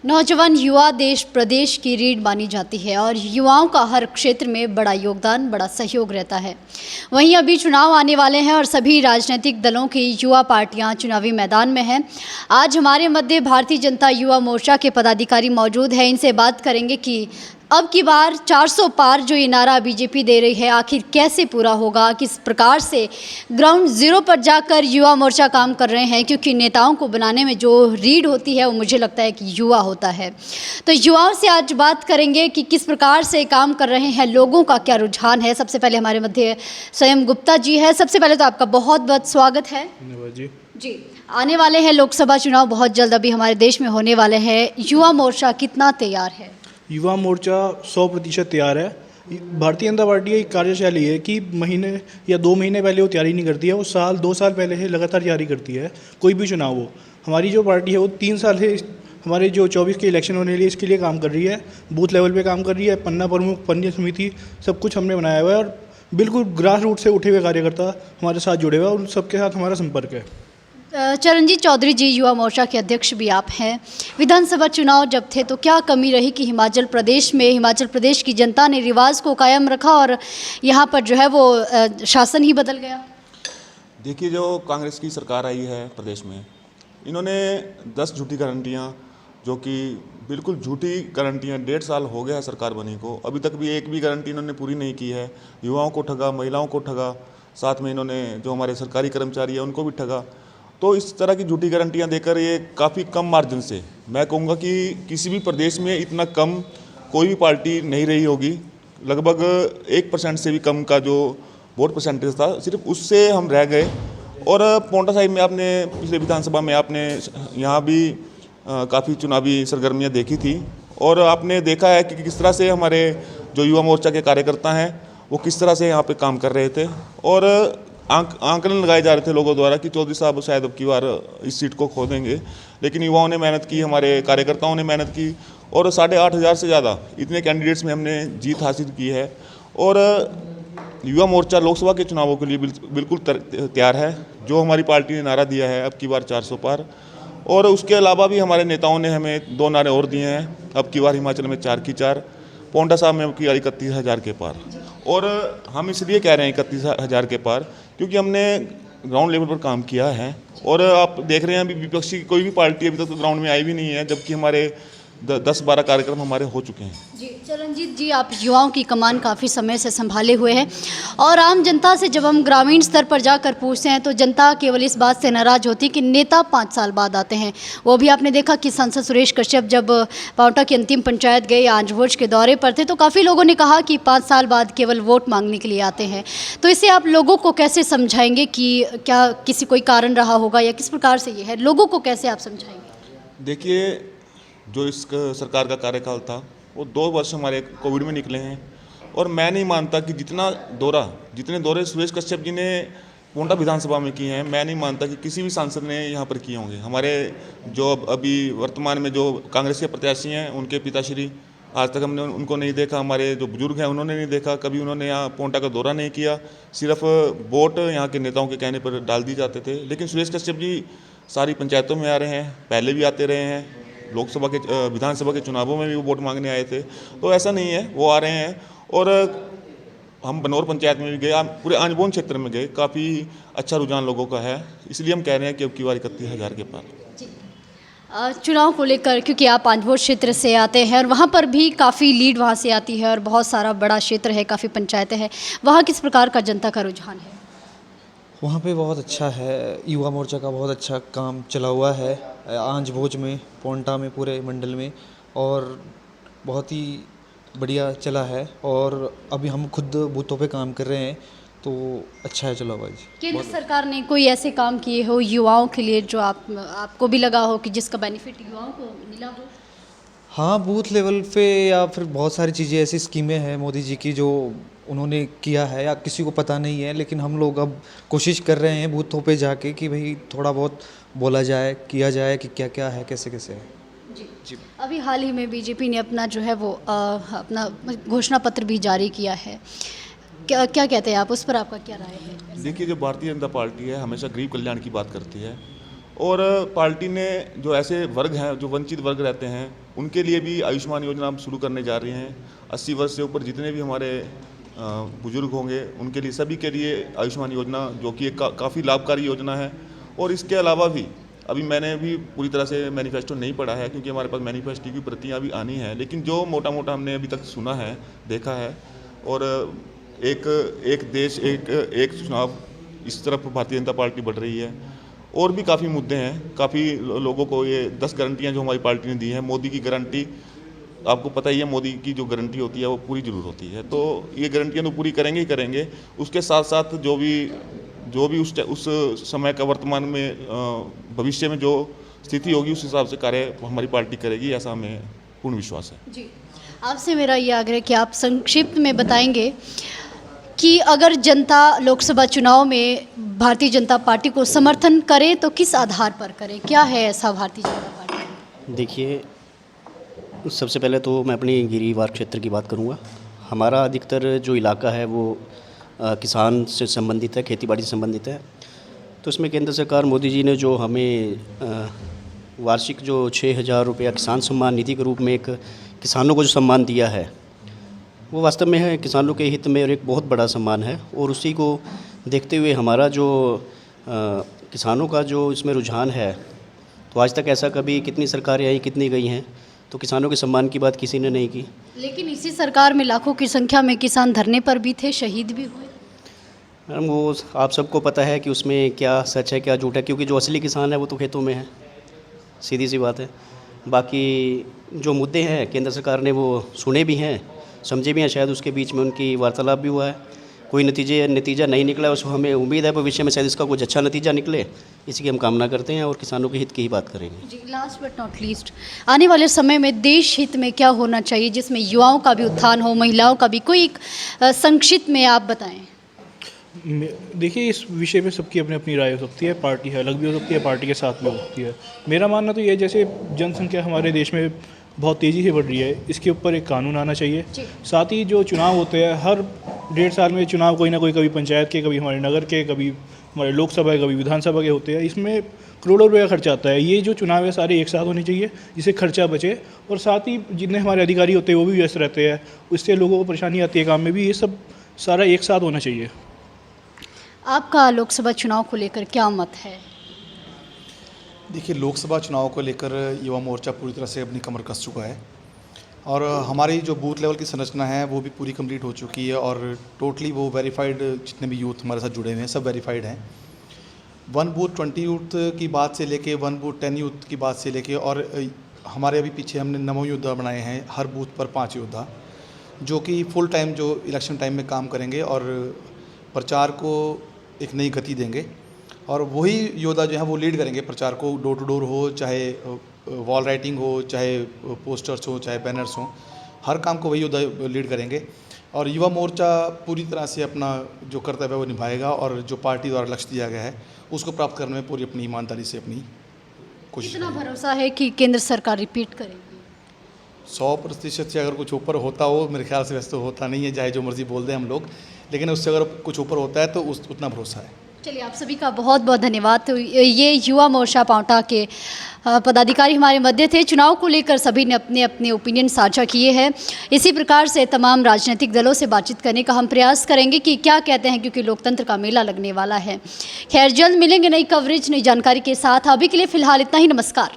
नौजवान युवा देश प्रदेश की रीढ़ मानी जाती है और युवाओं का हर क्षेत्र में बड़ा योगदान, बड़ा सहयोग रहता है। वहीं अभी चुनाव आने वाले हैं और सभी राजनीतिक दलों की युवा पार्टियां चुनावी मैदान में हैं। आज हमारे मध्य भारतीय जनता युवा मोर्चा के पदाधिकारी मौजूद हैं। इनसे बात करेंगे कि अब की बार 400 पार जो ये नारा बीजेपी दे रही है, आखिर कैसे पूरा होगा, किस प्रकार से ग्राउंड जीरो पर जाकर युवा मोर्चा काम कर रहे हैं, क्योंकि नेताओं को बनाने में जो रीढ़ होती है वो मुझे लगता है कि युवा होता है। तो युवाओं से आज बात करेंगे कि किस प्रकार से काम कर रहे हैं, लोगों का क्या रुझान है। सबसे पहले हमारे मध्य स्वयं गुप्ता जी है। सबसे पहले तो आपका बहुत बहुत स्वागत है। धन्यवाद जी। आने वाले हैं लोकसभा चुनाव, बहुत जल्द अभी हमारे देश में होने वाले हैं। युवा मोर्चा कितना तैयार है? युवा मोर्चा 100% तैयार है। भारतीय जनता पार्टी की कार्यशैली है कि महीने या 2 महीने पहले वो तैयारी नहीं करती है, वो 2 साल पहले से लगातार तैयारी करती है। कोई भी चुनाव हो, हमारी जो पार्टी है वो 3 साल से हमारे जो 24 के इलेक्शन होने लिए इसके लिए काम कर रही है। बूथ लेवल पे काम कर रही है। पन्ना प्रमुख, पंचायत समिति, सब कुछ हमने बनाया हुआ है और बिल्कुल ग्रास रूट से उठे हुए कार्यकर्ता हमारे साथ जुड़े हुए हैं और उन सबके साथ हमारा संपर्क है। चरणजीत चौधरी जी, युवा मोर्चा के अध्यक्ष भी आप हैं। विधानसभा चुनाव जब थे तो क्या कमी रही कि हिमाचल प्रदेश की जनता ने रिवाज को कायम रखा और यहाँ पर जो है वो शासन ही बदल गया? देखिए, जो कांग्रेस की सरकार आई है प्रदेश में, इन्होंने 10 झूठी गारंटियाँ, जो कि बिल्कुल झूठी गारंटियाँ, 1.5 साल हो गया है सरकार बनी को, अभी तक भी एक भी गारंटी इन्होंने पूरी नहीं की है। युवाओं को ठगा, महिलाओं को ठगा, साथ में इन्होंने जो हमारे सरकारी कर्मचारी हैं उनको भी ठगा। तो इस तरह की झूठी गारंटियां देकर ये काफ़ी कम मार्जिन से, मैं कहूँगा कि किसी भी प्रदेश में इतना कम कोई भी पार्टी नहीं रही होगी। लगभग 1% से भी कम का जो वोट परसेंटेज था, सिर्फ उससे हम रह गए। और पोंटा साहिब में आपने पिछले विधानसभा में आपने यहाँ भी काफ़ी चुनावी सरगर्मियाँ देखी थी और आपने देखा है कि किस तरह से हमारे जो युवा मोर्चा के कार्यकर्ता हैं वो किस तरह से यहाँ पर काम कर रहे थे। और आंकलन लगाए जा रहे थे लोगों द्वारा कि चौधरी साहब शायद अब की बार इस सीट को खो देंगे, लेकिन युवाओं ने मेहनत की, हमारे कार्यकर्ताओं ने मेहनत की और 8,500 से ज़्यादा इतने कैंडिडेट्स में हमने जीत हासिल की है। और युवा मोर्चा लोकसभा के चुनावों के लिए बिल्कुल तैयार है। जो हमारी पार्टी ने नारा दिया है अब की बार 400 पार, और उसके अलावा भी हमारे नेताओं ने हमें 2 नारे और दिए हैं। अब की बार हिमाचल में 4 की 4, पोंटा साहब में अब की 31,000 के पार। और हम इसलिए कह रहे हैं 31,000 के पार क्योंकि हमने ग्राउंड लेवल पर काम किया है। और आप देख रहे हैं अभी विपक्षी कोई भी पार्टी अभी तक तो ग्राउंड में आई भी नहीं है, जबकि हमारे 10-12 कार्यक्रम हमारे हो चुके हैं। जी, चरणजीत जी, आप युवाओं की कमान काफ़ी समय से संभाले हुए हैं और आम जनता से जब हम ग्रामीण स्तर पर जाकर पूछते हैं तो जनता केवल इस बात से नाराज़ होती है कि नेता 5 साल बाद आते हैं। वो भी आपने देखा कि सांसद सुरेश कश्यप जब पांवटा की अंतिम पंचायत गए, आंजभोज के दौरे पर थे, तो काफ़ी लोगों ने कहा कि 5 साल बाद केवल वोट मांगने के लिए आते हैं। तो इसे आप लोगों को कैसे समझाएंगे कि क्या किसी कोई कारण रहा होगा या किस प्रकार से ये है, लोगों को कैसे आप समझाएंगे? देखिए, जो इस सरकार का कार्यकाल था वो 2 वर्ष हमारे कोविड में निकले हैं और मैं नहीं मानता कि जितने दौरे सुरेश कश्यप जी ने पोंटा विधानसभा में किए हैं, मैं नहीं मानता कि किसी भी सांसद ने यहाँ पर किए होंगे। हमारे जो अभी वर्तमान में जो कांग्रेस के प्रत्याशी हैं उनके पिताश्री, आज तक हमने उनको नहीं देखा। हमारे जो बुजुर्ग हैं उन्होंने नहीं देखा, कभी उन्होंने यहाँ पोंटा का दौरा नहीं किया। सिर्फ वोट यहाँ के नेताओं के कहने पर डाल दी जाते थे। लेकिन सुरेश कश्यप जी सारी पंचायतों में आ रहे हैं, पहले भी आते रहे हैं, लोकसभा के विधानसभा के चुनावों में भी वो वोट मांगने आए थे। तो ऐसा नहीं है, वो आ रहे हैं। और हम बनौर पंचायत में भी गए, पूरे आंजबोन क्षेत्र में गए, काफ़ी अच्छा रुझान लोगों का है। इसलिए हम कह रहे हैं कि अब की बार 31,000 के पार। चुनाव को लेकर, क्योंकि आप आंजभोज क्षेत्र से आते हैं और वहाँ पर भी काफ़ी लीड वहाँ से आती है और बहुत सारा बड़ा क्षेत्र है, काफ़ी पंचायतें हैं, वहाँ किस प्रकार का जनता का रुझान है? वहाँ पे बहुत अच्छा है, युवा मोर्चा का बहुत अच्छा काम चला हुआ है आंजभोज में, पोंटा में, पूरे मंडल में, और बहुत ही बढ़िया चला है। और अभी हम खुद बूथों पे काम कर रहे हैं, तो अच्छा है चला हुआ जी। केंद्र सरकार ने कोई ऐसे काम किए हो युवाओं के लिए जो आपको भी लगा हो कि जिसका बेनिफिट युवाओं को मिला हो? हाँ, बूथ लेवल पे या फिर बहुत सारी चीज़ें, ऐसी स्कीमें हैं मोदी जी की जो उन्होंने किया है या किसी को पता नहीं है, लेकिन हम लोग अब कोशिश कर रहे हैं बूथों पे जाके कि भाई थोड़ा बहुत बोला जाए, किया जाए कि क्या क्या है, कैसे कैसे है। जी। अभी हाल ही में बीजेपी ने अपना जो है वो अपना घोषणा पत्र भी जारी किया है, क्या कहते हैं आप, उस पर आपका क्या राय है? देखिए, जो भारतीय जनता पार्टी है हमेशा गरीब कल्याण की बात करती है और पार्टी ने जो ऐसे वर्ग हैं, जो वंचित वर्ग रहते हैं, उनके लिए भी आयुष्मान योजना हम शुरू करने जा रही हैं। 80 वर्ष से ऊपर जितने भी हमारे बुजुर्ग होंगे उनके लिए, सभी के लिए आयुष्मान योजना, जो कि एक काफ़ी लाभकारी योजना है। और इसके अलावा भी अभी मैंने भी पूरी तरह से मैनिफेस्टो नहीं पढ़ा है, क्योंकि हमारे पास मैनिफेस्टो की प्रतियाँ भी आनी हैं, लेकिन जो मोटा मोटा हमने अभी तक सुना है, देखा है, और एक देश एक चुनाव, इस तरफ भारतीय जनता पार्टी बढ़ रही है। और भी काफ़ी मुद्दे हैं, काफ़ी लोगों को ये 10 गारंटियाँ जो हमारी पार्टी ने दी हैं, मोदी की गारंटी, आपको पता ही है मोदी की जो गारंटी होती है वो पूरी जरूर होती है, तो ये गारंटियाँ तो पूरी करेंगे ही करेंगे। उसके साथ साथ जो भी उस समय का वर्तमान में भविष्य में जो स्थिति होगी उस हिसाब से कार्य हमारी पार्टी करेगी, ऐसा हमें पूर्ण विश्वास है। जी, आपसे मेरा ये आग्रह है कि आप संक्षिप्त में बताएंगे कि अगर जनता लोकसभा चुनाव में भारतीय जनता पार्टी को समर्थन करे तो किस आधार पर करे, क्या है ऐसा भारतीय जनता पार्टी? देखिए, सबसे पहले तो मैं अपनी गिरिवार क्षेत्र की बात करूंगा। हमारा अधिकतर जो इलाका है वो किसान से संबंधित है, खेतीबाड़ी से संबंधित है। तो इसमें केंद्र सरकार मोदी जी ने जो हमें वार्षिक जो 6,000 रुपया किसान सम्मान निधि के रूप में एक किसानों को जो सम्मान दिया है, वो वास्तव में है किसानों के हित में और एक बहुत बड़ा सम्मान है। और उसी को देखते हुए हमारा जो किसानों का जो इसमें रुझान है, तो आज तक ऐसा कभी कितनी सरकारें आई, कितनी गई हैं, तो किसानों के सम्मान की बात किसी ने नहीं की। लेकिन इसी सरकार में लाखों की संख्या में किसान धरने पर भी थे, शहीद भी हुए। मैडम, वो आप सबको पता है कि उसमें क्या सच है क्या झूठ है, क्योंकि जो असली किसान है वो तो खेतों में है, सीधी सी बात है। बाकी जो मुद्दे हैं केंद्र सरकार ने वो सुने भी हैं, समझे भी हैं, शायद उसके बीच में उनकी वार्तालाप भी हुआ है। कोई नतीजा नहीं निकला, उसको हमें उम्मीद है भविष्य में शायद इसका कुछ अच्छा नतीजा निकले, इसी की हम कामना करते हैं और किसानों के हित की ही बात करेंगे। जी, लास्ट बट नॉट लीस्ट, आने वाले समय में देश हित में क्या होना चाहिए जिसमें युवाओं का भी उत्थान हो, महिलाओं का भी, कोई एक संक्षिप्त में आप बताएं। देखिए, इस विषय पे सबकी अपनी अपनी राय हो सकती है, पार्टी है अलग भी हो सकती है, पार्टी के साथ भी हो सकती है। मेरा मानना तो ये है, जैसे जनसंख्या हमारे देश में बहुत तेज़ी से बढ़ रही है, इसके ऊपर एक कानून आना चाहिए। साथ ही जो चुनाव होते हैं, हर 1.5 साल में चुनाव कोई ना कोई, कभी पंचायत के, कभी हमारे नगर के, कभी हमारे लोकसभा के, कभी विधानसभा के होते हैं। इसमें करोड़ों रुपये खर्चा आता है। ये जो चुनाव है सारे एक साथ होने चाहिए जिससे खर्चा बचे, और साथ ही जितने हमारे अधिकारी होते हैं वो भी व्यस्त रहते हैं, उससे लोगों को परेशानी आती है काम में भी। ये सब सारा एक साथ होना चाहिए। आपका लोकसभा चुनाव को लेकर क्या मत है? देखिए, लोकसभा चुनाव को लेकर युवा मोर्चा पूरी तरह से अपनी कमर कस चुका है, और हमारी जो बूथ लेवल की संरचना है वो भी पूरी कंप्लीट हो चुकी है, और टोटली वो वेरीफाइड, जितने भी यूथ हमारे साथ जुड़े हुए हैं सब वेरीफाइड हैं। 1 बूथ 20 यूथ की बात से लेके 1 बूथ 10 यूथ की बात से लेके, और हमारे अभी पीछे हमने नमो योद्धा बनाए हैं, हर बूथ पर 5 योद्धा, जो कि फुल टाइम जो इलेक्शन टाइम में काम करेंगे और प्रचार को एक नई गति देंगे। और वही योद्धा जो है वो लीड करेंगे प्रचार को, डोर टू डोर हो, चाहे वॉल राइटिंग हो, चाहे पोस्टर्स हो, चाहे बैनर्स हो, हर काम को वही योद्धा लीड करेंगे। और युवा मोर्चा पूरी तरह से अपना जो कर्तव्य है वो निभाएगा, और जो पार्टी द्वारा लक्ष्य दिया गया है उसको प्राप्त करने में पूरी अपनी ईमानदारी से अपनी कोशिश इतना भरोसा है कि केंद्र सरकार रिपीट करेगी? 100% से अगर कुछ ऊपर होता हो, मेरे ख्याल से वैसे तो होता नहीं है, चाहे जो मर्जी बोल दें हम लोग, लेकिन उससे अगर कुछ ऊपर होता है तो उतना भरोसा है। चलिए, आप सभी का बहुत बहुत धन्यवाद। तो ये युवा मोर्चा पांवटा के पदाधिकारी हमारे मध्य थे। चुनाव को लेकर सभी ने अपने अपने ओपिनियन साझा किए हैं। इसी प्रकार से तमाम राजनीतिक दलों से बातचीत करने का हम प्रयास करेंगे कि क्या कहते हैं, क्योंकि लोकतंत्र का मेला लगने वाला है। खैर, जल्द मिलेंगे नई कवरेज, नई जानकारी के साथ। अभी के लिए फ़िलहाल इतना ही। नमस्कार।